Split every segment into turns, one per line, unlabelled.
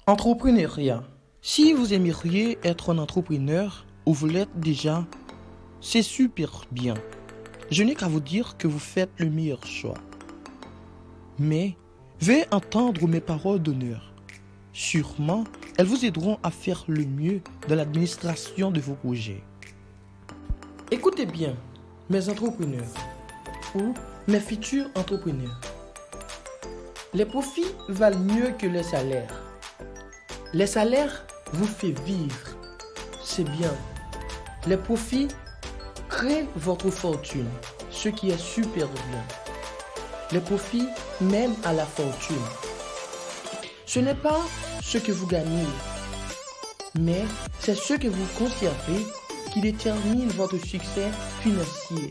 Entrepreneuriat. Si vous aimeriez être un entrepreneur ou vous l'êtes déjà, c'est super bien. Je n'ai qu'à vous dire que vous faites le meilleur choix. Mais veuillez entendre mes paroles d'honneur. Sûrement, elles vous aideront à faire le mieux dans l'administration de vos projets. Écoutez bien, mes entrepreneurs ou mes futurs entrepreneurs. Les profits valent mieux que les salaires. Les salaires vous font vivre, c'est bien. Les profits créent votre fortune, ce qui est super bien. Les profits mènent à la fortune. Ce n'est pas ce que vous gagnez, mais c'est ce que vous conservez qui détermine votre succès financier.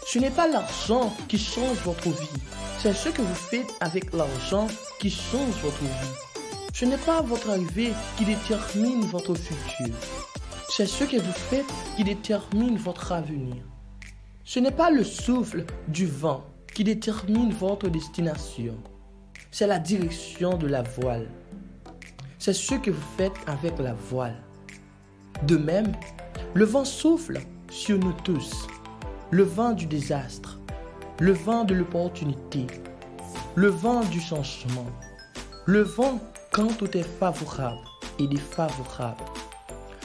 Ce n'est pas l'argent qui change votre vie, c'est ce que vous faites avec l'argent qui change votre vie. Ce n'est pas votre arrivée qui détermine votre futur, c'est ce que vous faites qui détermine votre avenir. Ce n'est pas le souffle du vent qui détermine votre destination, c'est la direction de la voile. C'est ce que vous faites avec la voile. De même, le vent souffle sur nous tous. Le vent du désastre, le vent de l'opportunité, le vent du changement, le vent quand tout est favorable et défavorable.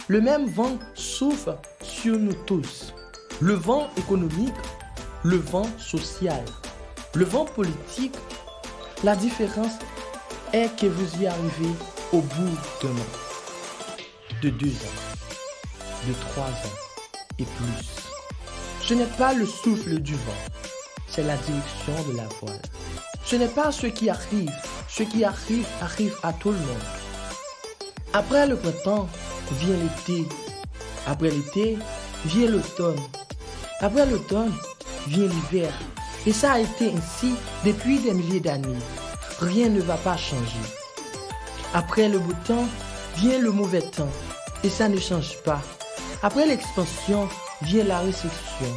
Le même vent souffle sur nous tous. Le vent économique, le vent social, le vent politique. La différence est que vous y arrivez au bout d'un an, de 2 ans, de 3 ans et plus. Ce n'est pas le souffle du vent, c'est la direction de la voile. Ce n'est pas ce qui arrive arrive à tout le monde. Après le printemps, vient l'été. Après l'été, vient l'automne. Après l'automne, vient l'hiver. Et ça a été ainsi depuis des milliers d'années. Rien ne va pas changer. Après le beau temps, vient le mauvais temps. Et ça ne change pas. Après l'expansion, vient la récession.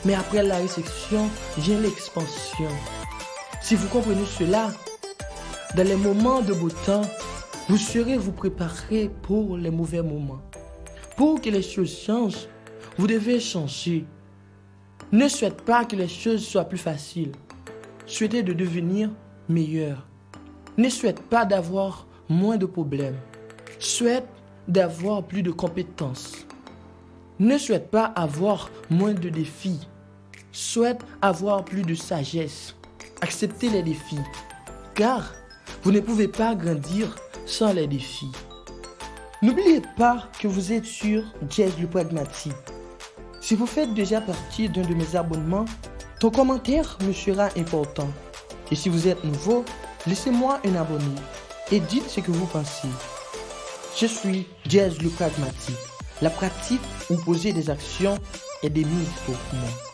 Mais après la récession, vient l'expansion. Si vous comprenez cela, dans les moments de beau temps, vous saurez vous préparer pour les mauvais moments. Pour que les choses changent, vous devez changer. Ne souhaitez pas que les choses soient plus faciles. Souhaitez de devenir meilleur. Ne souhaitez pas d'avoir moins de problèmes. Souhaitez d'avoir plus de compétences. Ne souhaite pas avoir moins de défis. Souhaite avoir plus de sagesse. Acceptez les défis, car vous ne pouvez pas grandir sans les défis. N'oubliez pas que vous êtes sur Jazz le Pragmatique. Si vous faites déjà partie d'un de mes abonnements, ton commentaire me sera important. Et si vous êtes nouveau, laissez-moi un abonné et dites ce que vous pensez. Je suis Jazz le Pragmatique. La pratique où poser des actions est des mises pour moi.